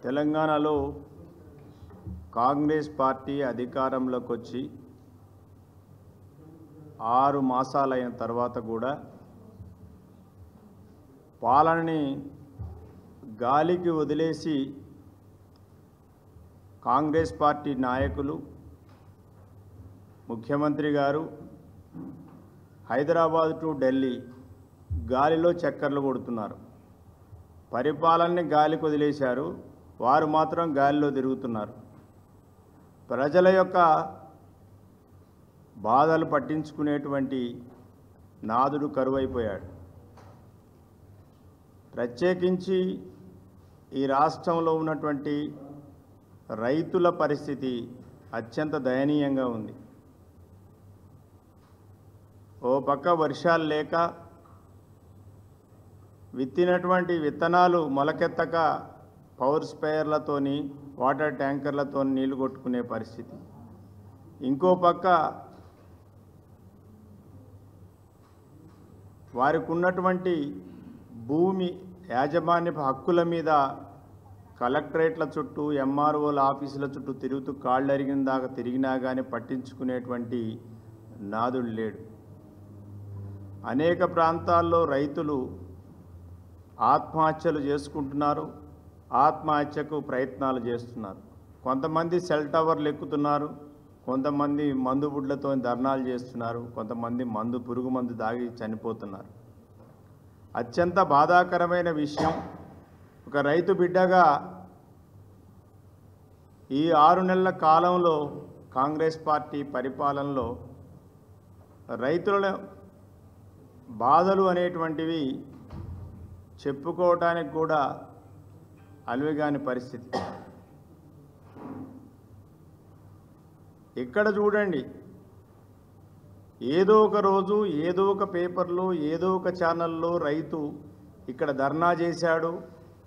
తెలంగాణలో కాంగ్రెస్ పార్టీ అధికారంలోకి వచ్చి 6 మాసాలైన తర్వాత కూడా పాలనని గాలికి వదిలేసి కాంగ్రెస్ పార్టీ నాయకులు ముఖ్యమంత్రి గారు హైదరాబాద్ టు ఢిల్లీ గాలిలో చక్కర్లు కొడుతున్నారు. పరిపాలనని గాలికి వదిలేశారు, వారు మాత్రం గాలిలో తిరుగుతున్నారు. ప్రజల యొక్క బాధలు పట్టించుకునేటువంటి నాదుడు కరువైపోయాడు. ప్రత్యేకించి ఈ రాష్ట్రంలో ఉన్నటువంటి రైతుల పరిస్థితి అత్యంత దయనీయంగా ఉంది. ఓ పక్క వర్షాలు లేక విత్తినటువంటి విత్తనాలు మొలకెత్తక పవర్ స్ప్రేయర్లతోని వాటర్ ట్యాంకర్లతో నీళ్లు కొట్టుకునే పరిస్థితి. ఇంకో పక్క వారికి ఉన్నటువంటి భూమి యాజమాన్యపు హక్కుల మీద కలెక్టరేట్ల చుట్టూ ఎంఆర్ఓల ఆఫీసుల చుట్టూ తిరుగుతూ కాళ్ళు అరిగిన దాకా తిరిగినా కానీ పట్టించుకునేటువంటి నాదుడు లేడు. అనేక ప్రాంతాల్లో రైతులు ఆత్మహత్యలు చేసుకుంటున్నారు, ఆత్మహత్యకు ప్రయత్నాలు చేస్తున్నారు. కొంతమంది సెల్ టవర్లు ఎక్కుతున్నారు, కొంతమంది మందు బుడ్లతో ధర్నాలు చేస్తున్నారు, కొంతమంది పురుగు మందు దాగి చనిపోతున్నారు. అత్యంత బాధాకరమైన విషయం, ఒక రైతు బిడ్డగా ఈ 6 నెలల కాలంలో కాంగ్రెస్ పార్టీ పరిపాలనలో రైతుల బాధలు అనేటువంటివి చెప్పుకోవటానికి కూడా అలువగాని పరిస్థితి. ఎక్కడ చూడండి ఏదో ఒక రోజు ఏదో ఒక పేపర్లో ఏదో ఒక ఛానల్లో రైతు ఇక్కడ ధర్నా చేశాడు,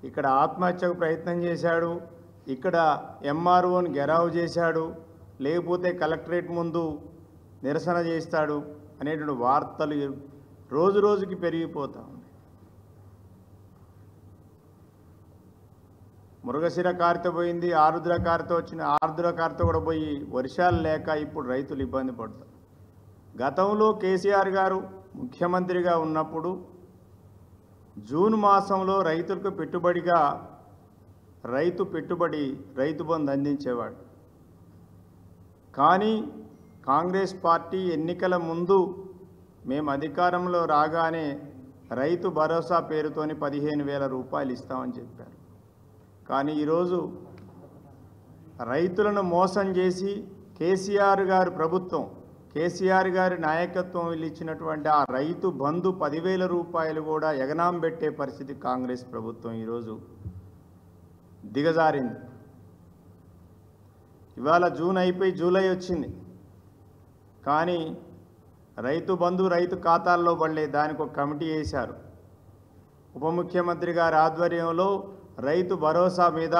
ఇక్కడ ఆత్మహత్యకు ప్రయత్నం చేశాడు, ఇక్కడ ఎంఆర్ఓని గెరావ్ చేశాడు, లేకపోతే కలెక్టరేట్ ముందు నిరసన చేస్తాడు అనేటువంటి వార్తలు రోజు రోజుకి పెరిగిపోతా ఉన్నాయి. మృగశిర కార్తె పోయింది, ఆరుద్ర కార్తె వచ్చిన, ఆరుద్ర కార్తె కూడా పోయి వర్షాలు లేక ఇప్పుడు రైతులు ఇబ్బంది పడతారు. గతంలో కేసీఆర్ గారు ముఖ్యమంత్రిగా ఉన్నప్పుడు జూన్ మాసంలో రైతులకు పెట్టుబడిగా రైతు బంధు అందించేవాడు. కానీ కాంగ్రెస్ పార్టీ ఎన్నికల ముందు మేము అధికారంలో రాగానే రైతు భరోసా పేరుతోని 15,000 రూపాయలు ఇస్తామని చెప్పారు. కానీ ఈరోజు రైతులను మోసం చేసి కేసీఆర్ గారి ప్రభుత్వం, కేసీఆర్ గారి నాయకత్వం ఇచ్చినటువంటి ఆ రైతు బంధు 10,000 రూపాయలు కూడా ఎగనాం పెట్టే పరిస్థితి కాంగ్రెస్ ప్రభుత్వం ఈరోజు దిగజారింది. ఇవాళ జూన్ అయిపోయి జూలై వచ్చింది, కానీ రైతు బంధు రైతు ఖాతాల్లో పడలే. దానికి ఒక కమిటీ వేశారు. ఉప ముఖ్యమంత్రి గారి ఆధ్వర్యంలో రైతు భరోసా మీద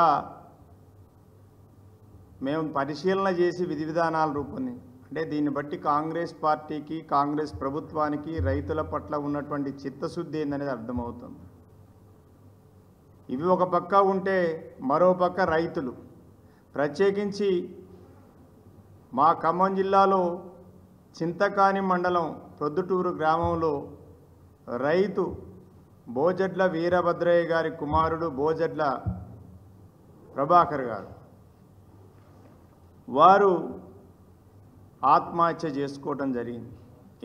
మేము పరిశీలన చేసి విధి విధానాలు రూపొందించాం. అంటే దీన్ని బట్టి కాంగ్రెస్ పార్టీకి, కాంగ్రెస్ ప్రభుత్వానికి రైతుల పట్ల ఉన్నటువంటి చిత్తశుద్ధి ఏందనేది అర్థమవుతుంది. ఇవి ఒక పక్క ఉంటే మరో పక్క రైతులు, ప్రత్యేకించి మా ఖమ్మం జిల్లాలో చింతకాని మండలం ప్రొద్దుటూరు గ్రామంలో రైతు బోజడ్ల వీరభద్రయ్య గారి కుమారుడు బోజడ్ల ప్రభాకర్ గారు, వారు ఆత్మహత్య చేసుకోవడం జరిగింది.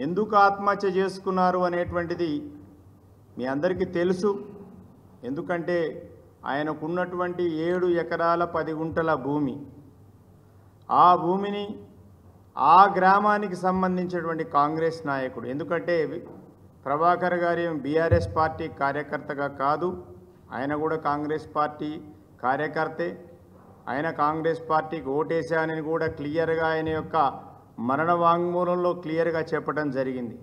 ఎందుకు ఆత్మహత్య చేసుకున్నారు అనేటువంటిది మీ అందరికీ తెలుసు. ఎందుకంటే ఆయనకున్నటువంటి 7 ఎకరాల 10 గుంటల భూమి, ఆ భూమిని ఆ గ్రామానికి సంబంధించినటువంటి కాంగ్రెస్ నాయకుడు, ఎందుకంటే ప్రభాకర్ గారి బీఆర్ఎస్ పార్టీ కార్యకర్తగా కాదు, ఆయన కూడా కాంగ్రెస్ పార్టీ కార్యకర్తే. ఆయన కాంగ్రెస్ పార్టీకి ఓటేశానని కూడా క్లియర్గా ఆయన యొక్క మరణ వాంగ్మూలంలో క్లియర్గా చెప్పడం జరిగింది.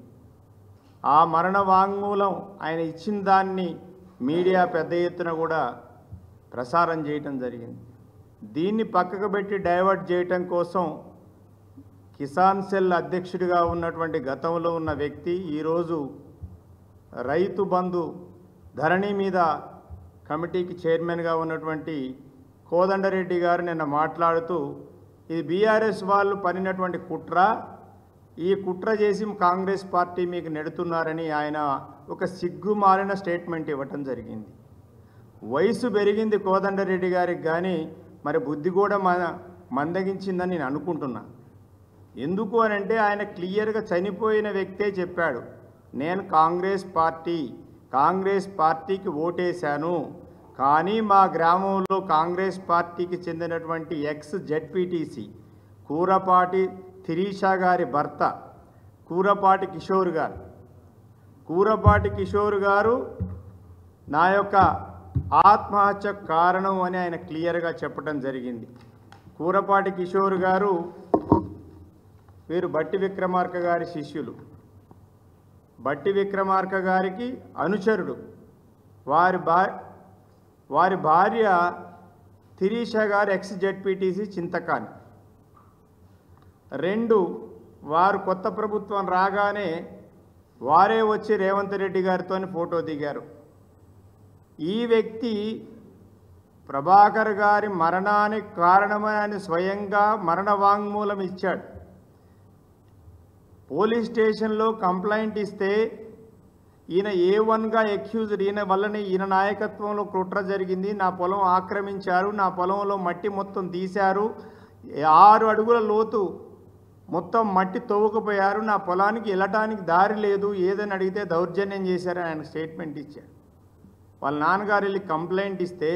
ఆ మరణ వాంగ్మూలం ఆయన ఇచ్చిన దాన్ని మీడియా పెద్ద ఎత్తున కూడా ప్రసారం చేయటం జరిగింది. దీన్ని పక్కకు పెట్టి డైవర్ట్ చేయటం కోసం కిసాన్ సెల్ అధ్యక్షుడిగా ఉన్నటువంటి గతంలో ఉన్న వ్యక్తి ఈరోజు రైతు బంధు ధరణి మీద కమిటీకి చైర్మన్గా ఉన్నటువంటి కోదండరెడ్డి గారు నిన్న మాట్లాడుతూ ఇది బీఆర్ఎస్ వాళ్ళు పనినటువంటి కుట్ర, ఈ కుట్ర చేసి కాంగ్రెస్ పార్టీ మీకు నెడుతున్నారని ఆయన ఒక సిగ్గుమాలిన స్టేట్మెంట్ ఇవ్వటం జరిగింది. వయసు పెరిగింది కోదండరెడ్డి గారికి, కానీ మరి బుద్ధి కూడా మందగించిందని నేను అనుకుంటున్నా. ఎందుకు అనంటే ఆయన క్లియర్గా చనిపోయిన వ్యక్తే చెప్పాడు, నేను కాంగ్రెస్ పార్టీకి ఓటేశాను, కానీ మా గ్రామంలో కాంగ్రెస్ పార్టీకి చెందినటువంటి ఎక్స్ జెడ్పీటీసీ కూరపాటి శిరీష గారి భర్త కూరపాటి కిషోర్ గారు నా యొక్క ఆత్మహత్య కారణం అని ఆయన క్లియర్గా చెప్పడం జరిగింది. కూరపాటి కిషోర్ గారు వీరు బట్టి విక్రమార్క గారి శిష్యులు, బట్టి విక్రమార్క గారికి అనుచరుడు. వారి భార్య శిరీష గారు ఎక్స్ జెడ్పీటీసీ చింతకాని. వారు కొత్త ప్రభుత్వం రాగానే వారే వచ్చి రేవంత్ రెడ్డి గారితో ఫోటో దిగారు. ఈ వ్యక్తి ప్రభాకర్ గారి మరణానికి కారణమని స్వయంగా మరణ వాంగ్మూలం ఇచ్చాడు. పోలీస్ స్టేషన్లో కంప్లైంట్ ఇస్తే ఈయన A1గా ఎక్యూజ్డ్, ఈయన నాయకత్వంలో కుట్ర జరిగింది, నా పొలం ఆక్రమించారు, నా పొలంలో మట్టి మొత్తం తీశారు, 6 అడుగుల లోతు మొత్తం మట్టి తవ్వుకుపోయారు, నా పొలానికి వెళ్ళటానికి దారి లేదు, ఏదని అడిగితే దౌర్జన్యం చేశారని ఆయన స్టేట్మెంట్ ఇచ్చారు. వాళ్ళ నాన్నగారు వెళ్ళి కంప్లైంట్ ఇస్తే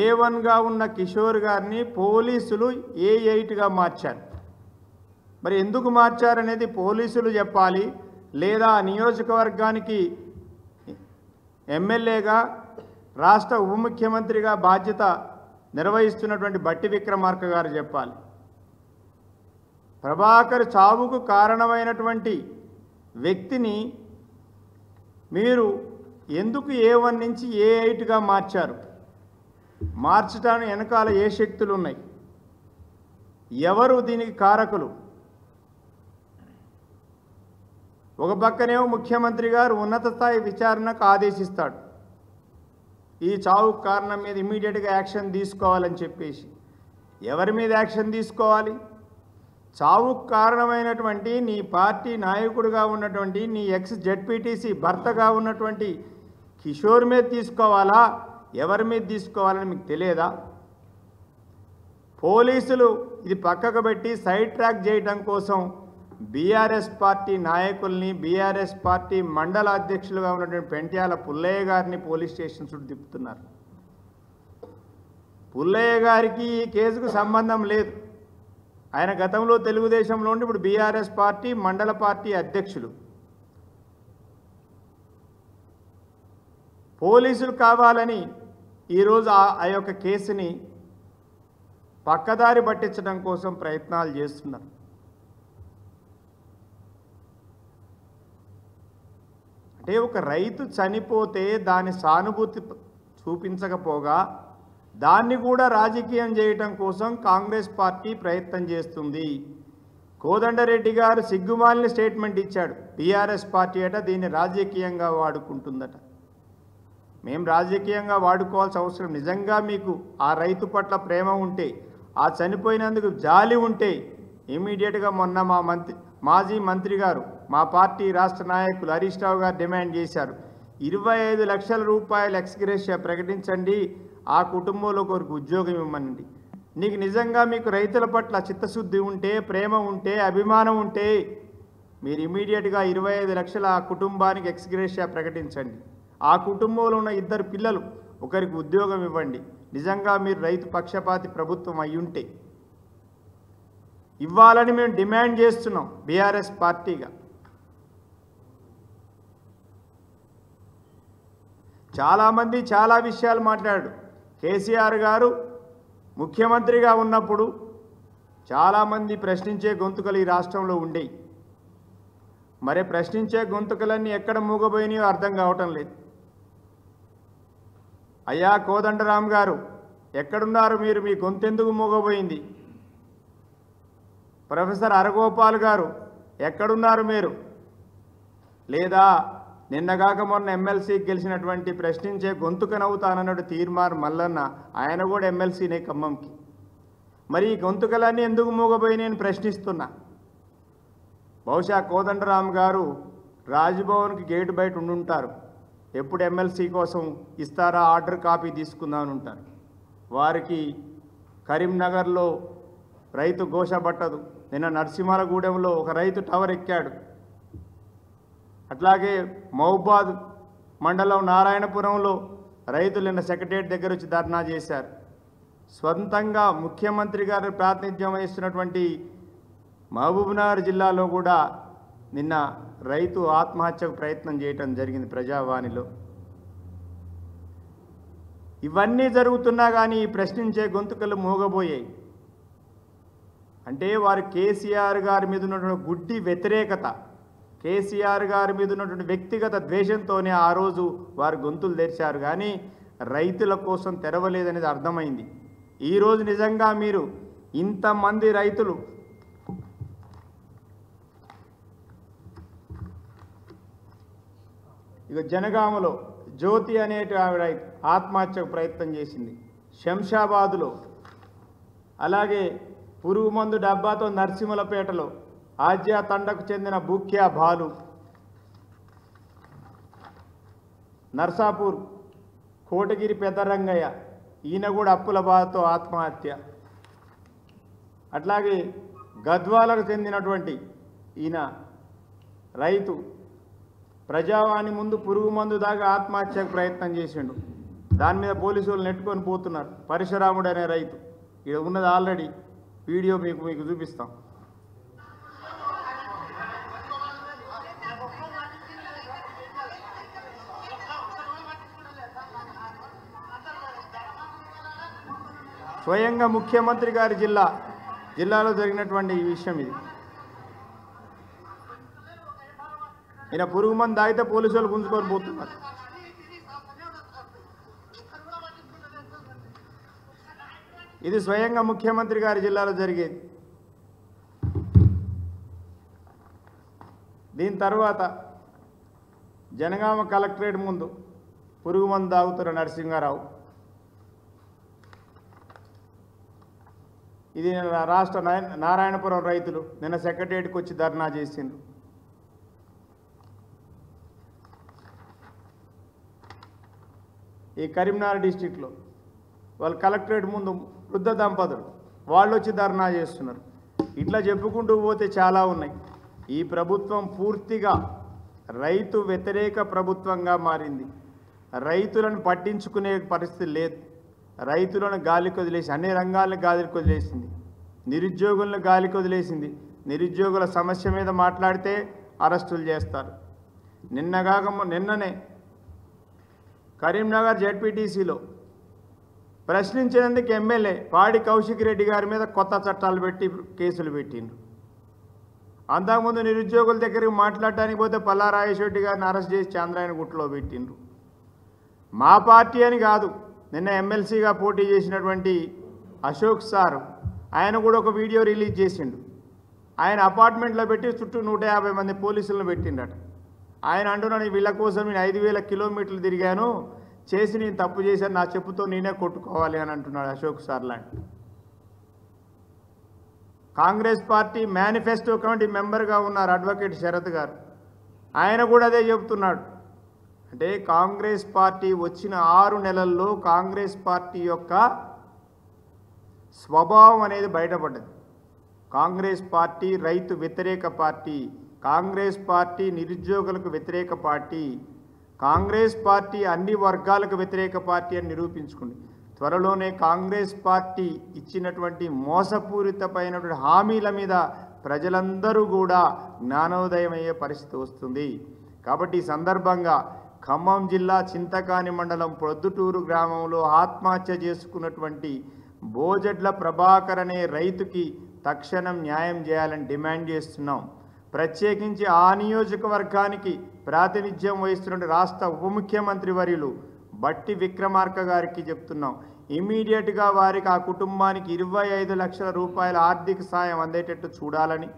A1గా ఉన్న కిషోర్ గారిని పోలీసులు A8గా మార్చారు. మరి ఎందుకు మార్చారనేది పోలీసులు చెప్పాలి, లేదా నియోజకవర్గానికి ఎమ్మెల్యేగా రాష్ట్ర ఉప ముఖ్యమంత్రిగా బాధ్యత నిర్వహిస్తున్నటువంటి బట్టి విక్రమార్క గారు చెప్పాలి. ప్రభాకర్ చావుకు కారణమైనటువంటి వ్యక్తిని మీరు ఎందుకు A1 నుంచి A8గా మార్చారు? మార్చడానికి వెనకాల ఏ శక్తులు ఉన్నాయి? ఎవరు దీనికి కారకులు? ఒక పక్కనేమో ముఖ్యమంత్రి గారు ఉన్నత స్థాయి విచారణకు ఆదేశిస్తాడు, ఈ చావుకు కారణం మీద ఇమ్మీడియట్గా యాక్షన్ తీసుకోవాలని చెప్పేసి. ఎవరి మీద యాక్షన్ తీసుకోవాలి? చావుకు కారణమైనటువంటి నీ పార్టీ నాయకుడిగా ఉన్నటువంటి నీ ఎక్స్ జెడ్పీటీసీ భర్తగా ఉన్నటువంటి కిషోర్ మీద తీసుకోవాలా, ఎవరి మీద తీసుకోవాలని మీకు తెలియదా? పోలీసులు ఇది పక్కకు పెట్టి సైడ్ ట్రాక్ చేయడం కోసం బీఆర్ఎస్ పార్టీ నాయకుల్ని, బీఆర్ఎస్ పార్టీ మండల అధ్యక్షులుగా ఉన్నటువంటి పెంట్యాల పుల్లయ్య గారిని పోలీస్ స్టేషన్ చుట్టూ తిప్పుతున్నారు. పుల్లయ్య గారికి ఈ కేసుకు సంబంధం లేదు. ఆయన గతంలో తెలుగుదేశంలో ఉండి ఇప్పుడు బీఆర్ఎస్ పార్టీ మండల పార్టీ అధ్యక్షులు. పోలీసులు కావాలని ఈరోజు ఆ యొక్క కేసుని పక్కదారి పట్టించడం కోసం ప్రయత్నాలు చేస్తున్నారు. అంటే ఒక రైతు చనిపోతే దాని సానుభూతి చూపించకపోగా దాన్ని కూడా రాజకీయం చేయటం కోసం కాంగ్రెస్ పార్టీ ప్రయత్నం చేస్తుంది. కోదండరెడ్డి గారు సిగ్గుమాలిన స్టేట్మెంట్ ఇచ్చాడు, బీఆర్ఎస్ పార్టీ అట దీన్ని రాజకీయంగా వాడుకుంటుందట. మేము రాజకీయంగా వాడుకోవాల్సిన అవసరం, నిజంగా మీకు ఆ రైతు పట్ల ప్రేమ ఉంటే, ఆ చనిపోయినందుకు జాలి ఉంటే ఇమీడియట్గా మొన్న మాజీ మంత్రి గారు, మా పార్టీ రాష్ట్ర నాయకులు హరీష్ రావు గారు డిమాండ్ చేశారు, 25 లక్షల రూపాయలు ఎక్స్గ్రేషియా ప్రకటించండి, ఆ కుటుంబంలో ఒకరికి ఉద్యోగం ఇవ్వమనండి. నీకు నిజంగా మీకు రైతుల పట్ల చిత్తశుద్ధి ఉంటే, ప్రేమ ఉంటే, అభిమానం ఉంటే మీరు ఇమీడియట్గా 25 లక్షల ఆ కుటుంబానికి ఎక్స్గ్రేషియా ప్రకటించండి. ఆ కుటుంబంలో ఉన్న 2 పిల్లలు ఒకరికి ఉద్యోగం ఇవ్వండి. నిజంగా మీరు రైతు పక్షపాతి ప్రభుత్వం అయ్యుంటే ఇవ్వాలని మేము డిమాండ్ చేస్తున్నాం బీఆర్ఎస్ పార్టీగా. చాలామంది చాలా విషయాలు మాట్లాడారు. కేసీఆర్ గారు ముఖ్యమంత్రిగా ఉన్నప్పుడు చాలామంది ప్రశ్నించే గొంతుకలు ఈ రాష్ట్రంలో ఉండేవి. మరి ప్రశ్నించే గొంతుకలన్నీ ఎక్కడ మూగబోయినాయో అర్థం కావటం లేదు. అయ్యా కోదండరామ్ గారు ఎక్కడున్నారు మీరు? మీ గొంతెందుకు మూగబోయింది? ప్రొఫెసర్ అరగోపాల్ గారు ఎక్కడున్నారు మీరు? లేదా నిన్నగాక మొన్న ఎమ్మెల్సీకి గెలిచినటువంటి ప్రశ్నించే గొంతుకనవుతానన్నాడు తీర్మార్ మల్లన్న, ఆయన కూడా ఎమ్మెల్సీనే ఖమ్మంకి. మరి ఈ గొంతుకలన్నీ ఎందుకు మూగపోయి నేను ప్రశ్నిస్తున్నా. బహుశా కోదండరామ్ గారు రాజ్భవన్కి గేటు బయట ఉండుంటారు, ఎప్పుడు ఎమ్మెల్సీ కోసం ఇస్తారా ఆర్డర్ కాపీ తీసుకుందామని ఉంటారు. వారికి కరీంనగర్లో రైతు ఘోష పట్టదు. నిన్న నరసింహాలగూడెంలో ఒక రైతు టవర్ ఎక్కాడు. అట్లాగే మహబూబాద్ మండలం నారాయణపురంలో రైతులు నిన్న సెక్రటేరియట్ దగ్గర వచ్చి ధర్నా చేశారు. స్వంతంగా ముఖ్యమంత్రి గారు ప్రాతినిధ్యం వహిస్తున్నటువంటి మహబూబ్నగర్ జిల్లాలో కూడా నిన్న రైతు ఆత్మహత్యకు ప్రయత్నం చేయటం జరిగింది ప్రజావాణిలో. ఇవన్నీ జరుగుతున్నా కానీ ప్రశ్నించే గొంతుకలు మూగబోయాయి. అంటే వారు కేసీఆర్ గారి మీద ఉన్నటువంటి గుడ్డి వ్యతిరేకత, కేసీఆర్ గారి మీద ఉన్నటువంటి వ్యక్తిగత ద్వేషంతోనే ఆ రోజు వారు గొంతులు తెరిచారు, కానీ రైతుల కోసం తెరవలేదనేది అర్థమైంది. ఈరోజు నిజంగా మీరు ఇంతమంది రైతులు ఇక జనగామలో జ్యోతి అనేటి ఆవిడ ఆత్మహత్యకు ప్రయత్నం చేసింది. శంషాబాదులో, అలాగే పురుగు మందు డబ్బాతో నరసింహలపేటలో ఆజ్యా తండకు చెందిన బూక్యా బాలు, నర్సాపూర్ కోటగిరి పెద్దరంగయ్య, ఈయన కూడా అప్పుల బాధతో ఆత్మహత్య. అట్లాగే గద్వాలకు చెందినటువంటి ఈయన రైతు ప్రజావాణి ముందు పురుగు మందు దాకా ఆత్మహత్యకు ప్రయత్నం చేసిండు. దాని మీద పోలీసు వాళ్ళు నెట్టుకొని పోతున్నారు. పరశురాముడు అనే రైతు, ఇక్కడ ఉన్నది ఆల్రెడీ వీడియో మీకు చూపిస్తాం. స్వయంగా ముఖ్యమంత్రి గారి జిల్లాలో జరిగినటువంటి ఈ విషయం ఇది. ఈయన పురుగు మందు తాగితే పోలీసు వాళ్ళు గుంజుకొని పోతున్నారు. ఇది స్వయంగా ముఖ్యమంత్రి గారి జిల్లాలో జరిగేది. దీని తర్వాత జనగామ కలెక్టరేట్ ముందు పురుగు మందు తాగుతున్న నరసింహారావు. ఇది రాష్ట్ర నారాయణపురం రైతులు నిన్న సెక్రటేరియట్కి వచ్చి ధర్నా చేసిండ్రు. ఈ కరీంనగర్ డిస్టిక్లో వాళ్ళు కలెక్టరేట్ ముందు వృద్ధ దంపతులు వాళ్ళు వచ్చి ధర్నా చేస్తున్నారు. ఇట్లా చెప్పుకుంటూ పోతే చాలా ఉన్నాయి. ఈ ప్రభుత్వం పూర్తిగా రైతు వ్యతిరేక ప్రభుత్వంగా మారింది. రైతులను పట్టించుకునే పరిస్థితి లేదు. రైతులను గాలికి వదిలేసి అన్ని రంగాలను గాలికి వదిలేసింది. నిరుద్యోగులను గాలికి వదిలేసింది. నిరుద్యోగుల సమస్య మీద మాట్లాడితే అరెస్టులు చేస్తారు. నిన్ననే కరీంనగర్ జెడ్పీటీసీలో ప్రశ్నించినందుకు ఎమ్మెల్యే పాడి కౌశిక్ రెడ్డి గారి మీద కొత్త చట్టాలు పెట్టి కేసులు పెట్టిండ్రు. అంతకుముందు నిరుద్యోగుల దగ్గరికి మాట్లాడటానికి పోతే పల్లారాజేశ్వరెడ్డి గారిని అరెస్ట్ చేసి చాంద్రాయణ గుట్టలో పెట్టిండ్రు. మా పార్టీ అని కాదు, నిన్న ఎమ్మెల్సీగా పోటీ చేసినటువంటి అశోక్ సార్ ఆయన కూడా ఒక వీడియో రిలీజ్ చేసిండు. ఆయన అపార్ట్మెంట్లో పెట్టి చుట్టూ 150 మంది పోలీసులను పెట్టిండట. ఆయన అంటున్నాను, వీళ్ళ కోసం నేను 5000 కిలోమీటర్లు తిరిగాను, చేసి నేను తప్పు చేశాను, నా చెప్పుతో నేనే కొట్టుకోవాలి అని అంటున్నాడు అశోక్ సార్ లాంటి. కాంగ్రెస్ పార్టీ మేనిఫెస్టో కమిటీ మెంబర్గా ఉన్నారు అడ్వకేట్ శరత్ గారు, ఆయన కూడా అదే చెబుతున్నాడు. అంటే కాంగ్రెస్ పార్టీ వచ్చిన 6 నెలల్లో కాంగ్రెస్ పార్టీ యొక్క స్వభావం అనేది బయటపడ్డది. కాంగ్రెస్ పార్టీ రైతు వ్యతిరేక పార్టీ, కాంగ్రెస్ పార్టీ నిరుద్యోగులకు వ్యతిరేక పార్టీ, కాంగ్రెస్ పార్టీ అన్ని వర్గాలకు వ్యతిరేక పార్టీ అని నిరూపించుకుంది. త్వరలోనే కాంగ్రెస్ పార్టీ ఇచ్చినటువంటి మోసపూరితమైనటువంటి హామీల మీద ప్రజలందరూ కూడా జ్ఞానోదయం అయ్యే పరిస్థితి వస్తుంది. కాబట్టి ఈ సందర్భంగా ఖమ్మం జిల్లా చింతకాని మండలం ప్రొద్దుటూరు గ్రామంలో ఆత్మహత్య చేసుకున్నటువంటి బోజడ్ల ప్రభాకర్ అనే రైతుకి తక్షణం న్యాయం చేయాలని డిమాండ్ చేస్తున్నాం. ప్రత్యేకించి ఆ నియోజకవర్గానికి ప్రాతినిధ్యం వహిస్తున్న రాష్ట్ర ఉప ముఖ్యమంత్రి వర్యులు బట్టి విక్రమార్క గారికి చెప్తున్నాం, ఇమీడియట్గా వారికి ఆ కుటుంబానికి 25 లక్షల రూపాయల ఆర్థిక సాయం అందేటట్టు చూడాలని.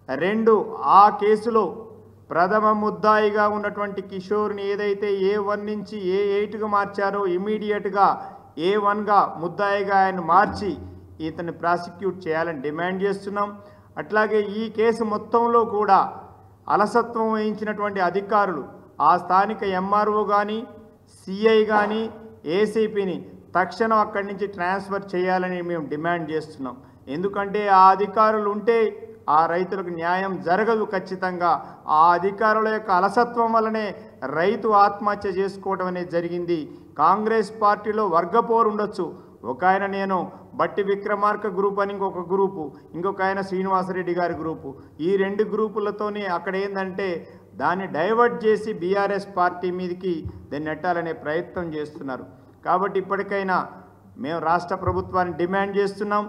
2, ఆ కేసులో ప్రథమ ముద్దాయిగా ఉన్నటువంటి కిషోర్ని ఏదైతే A1 నుంచి A8గా మార్చారో ఇమీడియట్గా A1గా ముద్దాయిగా ఆయన మార్చి ఇతన్ని ప్రాసిక్యూట్ చేయాలని డిమాండ్ చేస్తున్నాం. అట్లాగే ఈ కేసు మొత్తంలో కూడా అలసత్వం వహించినటువంటి అధికారులు ఆ స్థానిక MRO కానీ CI కానీ ACPని తక్షణం అక్కడి నుంచి ట్రాన్స్ఫర్ చేయాలని మేము డిమాండ్ చేస్తున్నాం. ఎందుకంటే ఆ అధికారులు ఉంటే ఆ రైతులకు న్యాయం జరగదు. ఖచ్చితంగా ఆ అధికారుల యొక్క అలసత్వం వల్లనే రైతు ఆత్మహత్య చేసుకోవడం అనేది జరిగింది. కాంగ్రెస్ పార్టీలో వర్గపోరు ఉండొచ్చు. ఒక ఆయన నేను బట్టి విక్రమార్క గ్రూప్ అని ఇంకొక గ్రూపు, ఇంకొక ఆయన శ్రీనివాసరెడ్డి గారి గ్రూపు. ఈ 2 గ్రూపులతోనే అక్కడ ఏంటంటే దాన్ని డైవర్ట్ చేసి బీఆర్ఎస్ పార్టీ మీదకి దాన్ని నెట్టాలనే ప్రయత్నం చేస్తున్నారు. కాబట్టి ఇప్పటికైనా మేము రాష్ట్ర ప్రభుత్వాన్ని డిమాండ్ చేస్తున్నాం.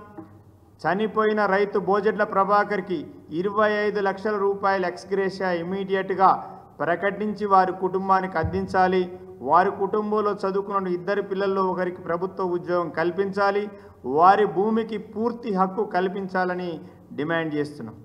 చనిపోయిన రైతు బోజెడ్ల ప్రభాకర్కి 25 లక్షల రూపాయల ఎక్స్గ్రేషియా ఇమీడియట్గా ప్రకటించి వారి కుటుంబానికి అందించాలి. వారి కుటుంబంలో చదువుకున్న 2 పిల్లల్లో ఒకరికి ప్రభుత్వ ఉద్యోగం కల్పించాలి. వారి భూమికి పూర్తి హక్కు కల్పించాలని డిమాండ్ చేస్తున్నాం.